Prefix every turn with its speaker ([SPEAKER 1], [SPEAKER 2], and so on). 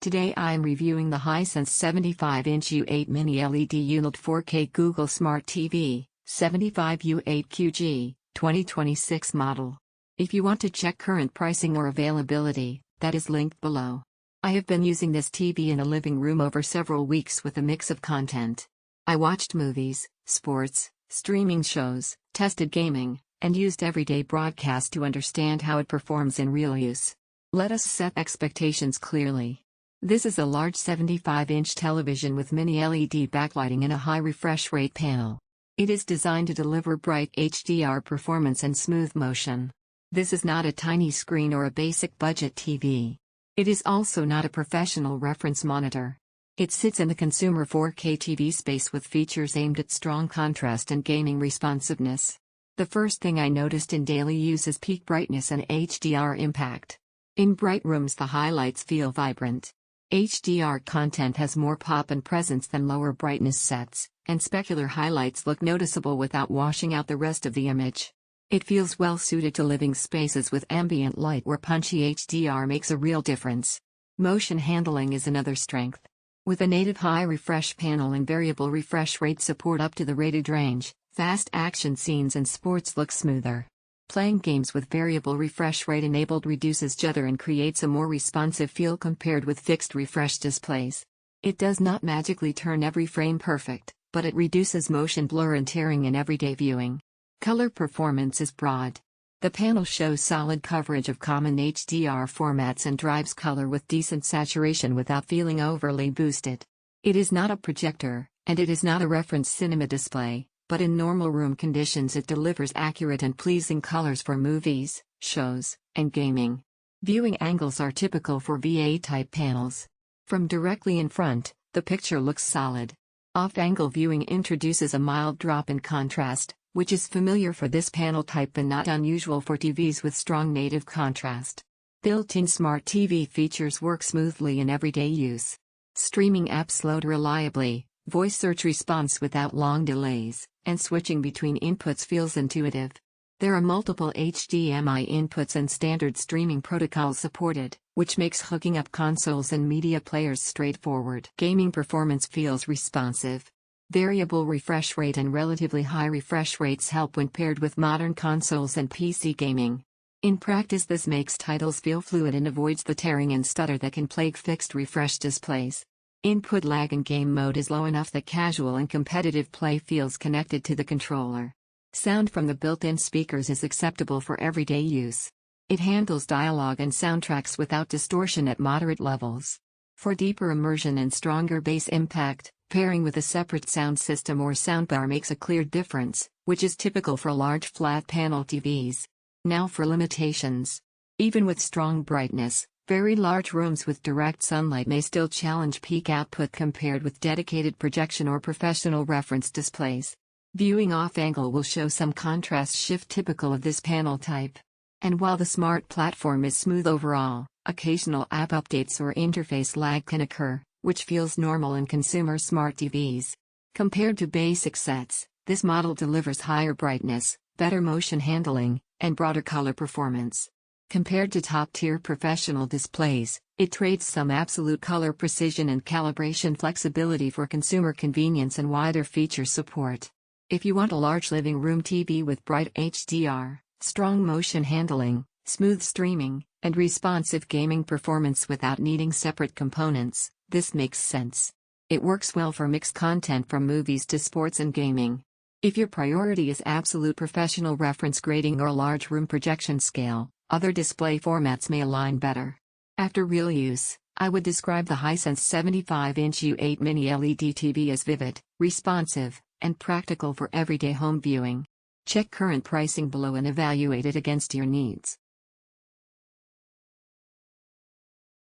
[SPEAKER 1] Today I am reviewing the Hisense 75-inch U8 Mini-LED ULED 4K Google Smart TV, 75U8QG, 2026 model. If you want to check current pricing or availability, that is linked below. I have been using this TV in a living room over several weeks with a mix of content. I watched movies, sports, streaming shows, tested gaming, and used everyday broadcast to understand how it performs in real use. Let us set expectations clearly. This is a large 75-inch television with mini-LED backlighting and a high refresh rate panel. It is designed to deliver bright HDR performance and smooth motion. This is not a tiny screen or a basic budget TV. It is also not a professional reference monitor. It sits in the consumer 4K TV space with features aimed at strong contrast and gaming responsiveness. The first thing I noticed in daily use is peak brightness and HDR impact. In bright rooms the highlights feel vibrant. HDR content has more pop and presence than lower brightness sets, and specular highlights look noticeable without washing out the rest of the image. It feels well suited to living spaces with ambient light where punchy HDR makes a real difference. Motion handling is another strength. With a native high refresh panel and variable refresh rate support up to the rated range, fast action scenes and sports look smoother. Playing games with variable refresh rate enabled reduces judder and creates a more responsive feel compared with fixed refresh displays. It does not magically turn every frame perfect, but it reduces motion blur and tearing in everyday viewing. Color performance is broad. The panel shows solid coverage of common HDR formats and drives color with decent saturation without feeling overly boosted. It is not a projector, and it is not a reference cinema display, but in normal room conditions it delivers accurate and pleasing colors for movies, shows, and gaming. Viewing angles are typical for VA-type panels. From directly in front, the picture looks solid. Off-angle viewing introduces a mild drop in contrast, which is familiar for this panel type and not unusual for TVs with strong native contrast. Built-in Smart TV features work smoothly in everyday use. Streaming apps load reliably, voice search response without long delays, and switching between inputs feels intuitive. There are multiple HDMI inputs and standard streaming protocols supported, which makes hooking up consoles and media players straightforward. Gaming performance feels responsive. Variable refresh rate and relatively high refresh rates help when paired with modern consoles and PC gaming. In practice this makes titles feel fluid and avoids the tearing and stutter that can plague fixed refresh displays. Input lag in game mode is low enough that casual and competitive play feels connected to the controller. Sound from the built-in speakers is acceptable for everyday use. It handles dialogue and soundtracks without distortion at moderate levels. For deeper immersion and stronger bass impact, pairing with a separate sound system or soundbar makes a clear difference, which is typical for large flat-panel TVs. Now for limitations. Even with strong brightness, very large rooms with direct sunlight may still challenge peak output compared with dedicated projection or professional reference displays. Viewing off-angle will show some contrast shift typical of this panel type. And while the smart platform is smooth overall, occasional app updates or interface lag can occur, which feels normal in consumer smart TVs. Compared to basic sets, this model delivers higher brightness, better motion handling, and broader color performance. Compared to top-tier professional displays, it trades some absolute color precision and calibration flexibility for consumer convenience and wider feature support. If you want a large living room TV with bright HDR, strong motion handling, smooth streaming, and responsive gaming performance without needing separate components, this makes sense. It works well for mixed content from movies to sports and gaming. If your priority is absolute professional reference grading or large room projection scale, other display formats may align better. After real use, I would describe the Hisense 75-inch U8 Mini-LED TV as vivid, responsive, and practical for everyday home viewing. Check current pricing below and evaluate it against your needs.